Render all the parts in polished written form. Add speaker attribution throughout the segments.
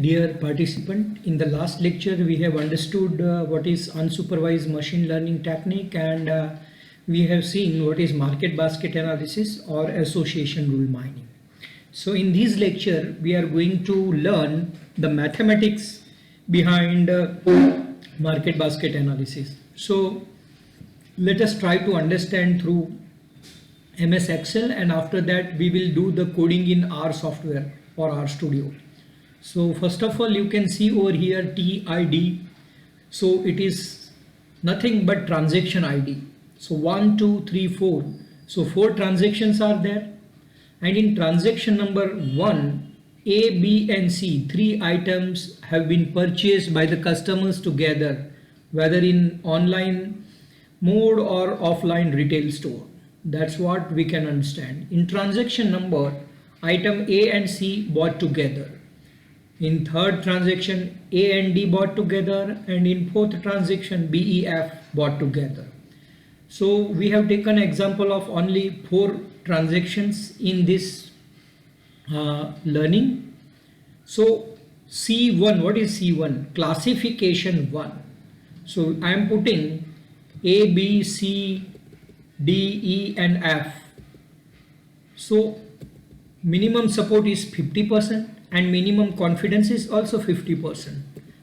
Speaker 1: Dear participant, in the last lecture we have understood what is unsupervised machine learning technique, and we have seen what is market basket analysis or association rule mining. So in this lecture we are going to learn the mathematics behind market basket analysis. So let us try to understand through MS Excel, and after that we will do the coding in R software or R Studio. So first of all, you can see over here TID. So it is nothing but transaction ID. So 1, 2, 3, 4. So 4 transactions are there. And in transaction number 1, A, B and C, 3 items have been purchased by the customers together, whether in online mode or offline retail store. That's what we can understand. In transaction number, item A and C bought together. In third transaction, A and D bought together, and in fourth transaction, B, E, F bought together. So we have taken example of only 4 transactions in this learning. So C1, what is C1? Classification 1. So I am putting A, B, C, D, E and F. So minimum support is 50%. And minimum confidence is also 50%.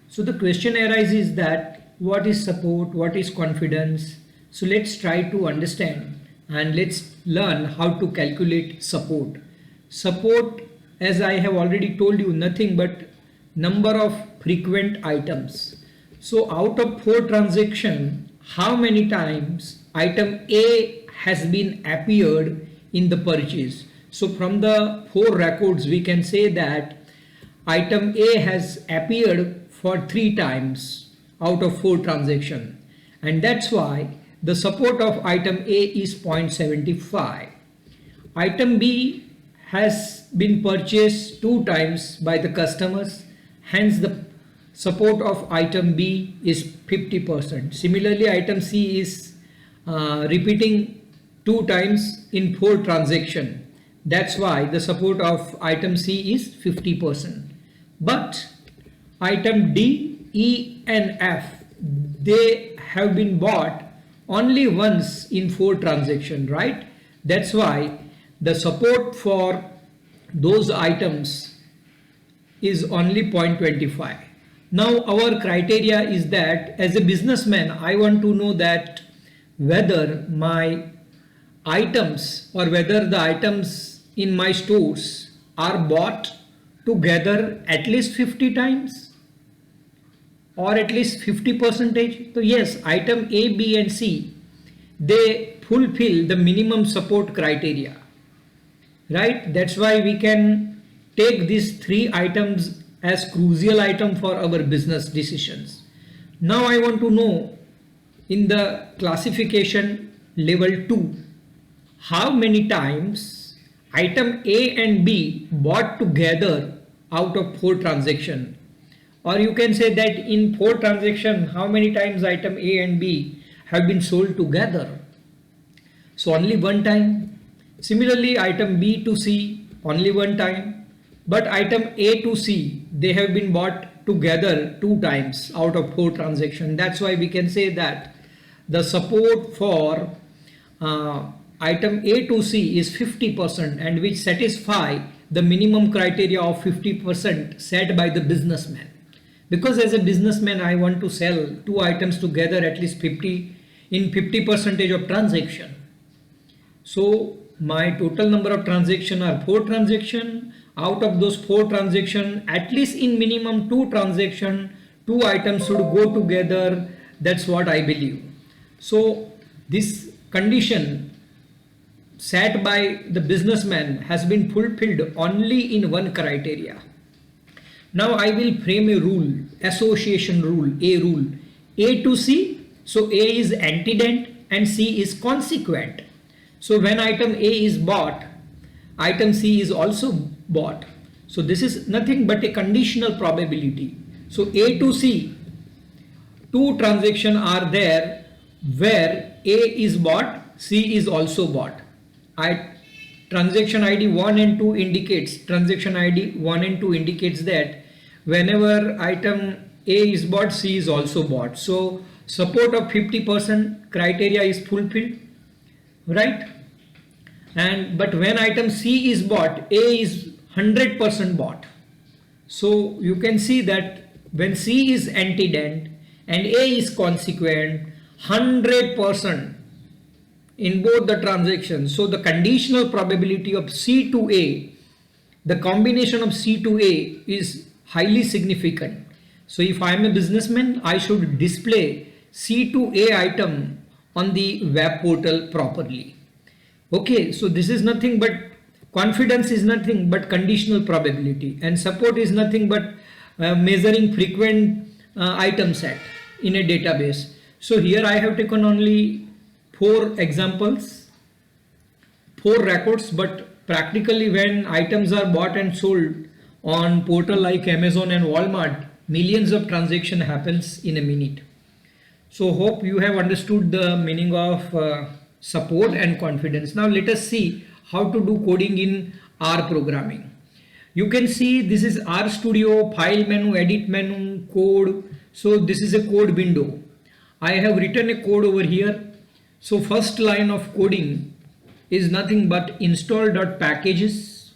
Speaker 1: So the question arises that what is support, what is confidence? So let's try to understand and let's learn how to calculate support. Support, as I have already told you, nothing but number of frequent items. So out of 4 transactions, how many times item A has been appeared in the purchase? So from the 4 records we can say that item A has appeared for 3 times out of 4 transactions, and that's why the support of item A is 0.75. Item B has been purchased 2 times by the customers, hence the support of item B is 50%. Similarly, item C is repeating 2 times in 4 transactions. That's why the support of item C is 50%. But item D, E and F, they have been bought only once in 4 transactions, right? That's why the support for those items is only 0.25. Now our criteria is that as a businessman, I want to know that whether my items or whether the items in my stores are bought together at least 50 times or at least 50%. So yes, item A, B and C, they fulfill the minimum support criteria, right? That's why we can take these 3 items as crucial item for our business decisions. Now I want to know in the classification level 2, how many times item A and B bought together out of 4 transactions, or you can say that in 4 transactions how many times item A and B have been sold together. So only 1 time. Similarly, item B to C only 1 time, but item A to C, they have been bought together 2 times out of 4 transactions. That's why we can say that the support for item A to C is 50%, and which satisfy the minimum criteria of 50% set by the businessman. Because as a businessman, I want to sell 2 items together at least 50 in 50% of transaction. So my total number of transactions are 4 transactions. Out of those 4 transactions, at least in minimum 2 transactions, 2 items should go together. That's what I believe. So this condition set by the businessman has been fulfilled only in 1 criteria. Now I will frame a rule, association rule, A rule. A to C, so A is antecedent and C is consequent. So when item A is bought, item C is also bought. So this is nothing but a conditional probability. So A to C, 2 transactions are there where A is bought, C is also bought. Transaction ID 1 and 2 indicates that whenever item A is bought, C is also bought. So support of 50% criteria is fulfilled, right? And but when item C is bought, A is 100% bought. So you can see that when C is antecedent and A is consequent, 100% in both the transactions. So the conditional probability of C to A, the combination of C to A is highly significant. So if I am a businessman, I should display C to A item on the web portal properly. Okay, so this is nothing but confidence is nothing but conditional probability, and support is nothing but measuring frequent item set in a database. So here I have taken only 4 examples, 4 records, but practically when items are bought and sold on portal like Amazon and Walmart, millions of transactions happens in a minute. So hope you have understood the meaning of support and confidence. Now let us see how to do coding in R programming. You can see this is RStudio, file menu, edit menu, code. So this is a code window. I have written a code over here. So first line of coding is nothing but install.packages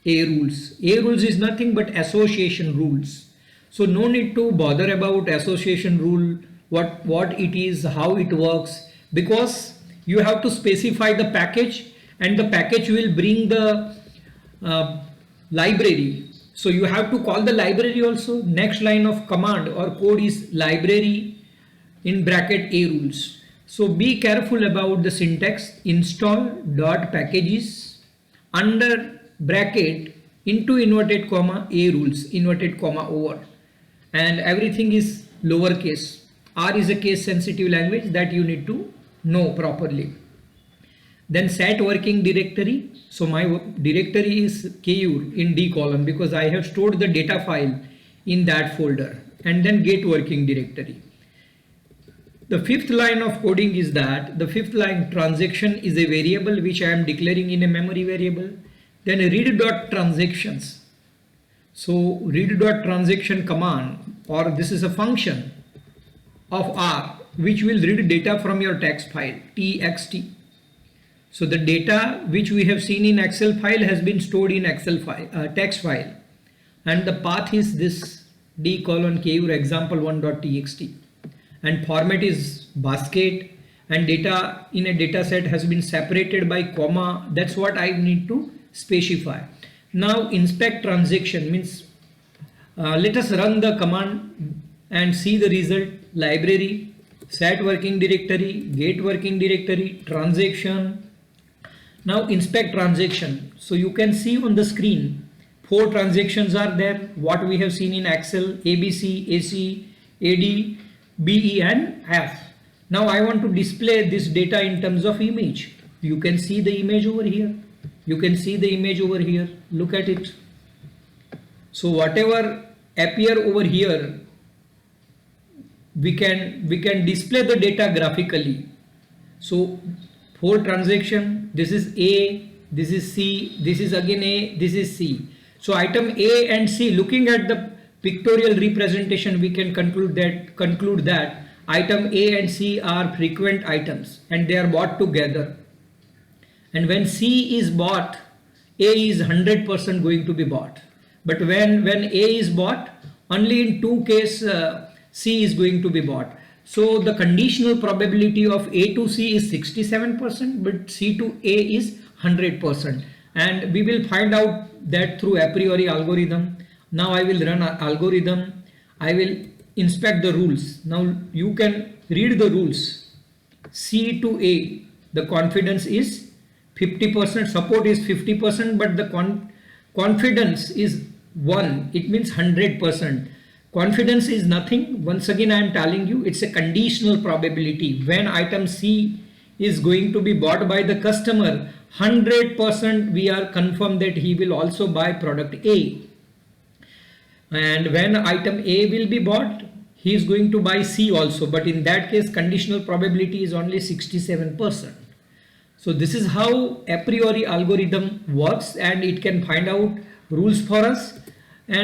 Speaker 1: A rules. A rules is nothing but association rules. So no need to bother about association rule, what it is, how it works, because you have to specify the package and the package will bring the library. So you have to call the library also. Next line of command or code is library in bracket A rules. So be careful about the syntax. Install.packages under bracket into inverted comma A rules, inverted comma over, and everything is lowercase. R is a case sensitive language that you need to know properly. Then set working directory. So my directory is KUR in D column because I have stored the data file in that folder, and then get working directory. The 5th line of coding is that the 5th line transaction is a variable which I am declaring in a memory variable. Then read.transactions. So read.transaction command, or this is a function of R which will read data from your text file txt. So the data which we have seen in Excel file has been stored in Excel file, text file, and the path is this d::KUR example1.txt, and format is basket, and data in a data set has been separated by comma. That's what I need to specify. Now inspect transaction means let us run the command and see the result. Library, set working directory, get working directory, transaction. Now inspect transaction. So you can see on the screen 4 transactions are there, what we have seen in Excel: ABC, AC, AD, BE and F. Now I want to display this data in terms of image. You can see the image over here. You can see the image over here. Look at it. So whatever appear over here, we can display the data graphically. So 4 transaction, this is A, this is C, this is again A, this is C. So item A and C, looking at the pictorial representation, we can conclude that item A and C are frequent items and they are bought together. And when C is bought, A is 100% going to be bought. But when A is bought, only in 2 cases C is going to be bought. So the conditional probability of A to C is 67%, but C to A is 100%. And we will find out that through a priori algorithm. Now I will run an algorithm. I will inspect the rules. Now you can read the rules. C to A, the confidence is 50%, support is 50%, but the confidence is 1. It means 100%. Confidence is nothing. Once again, I am telling you, it's a conditional probability. When item C is going to be bought by the customer, 100% we are confirmed that he will also buy product A. And when item A will be bought, he is going to buy C also. But in that case, conditional probability is only 67%. So this is how a priori algorithm works, and it can find out rules for us.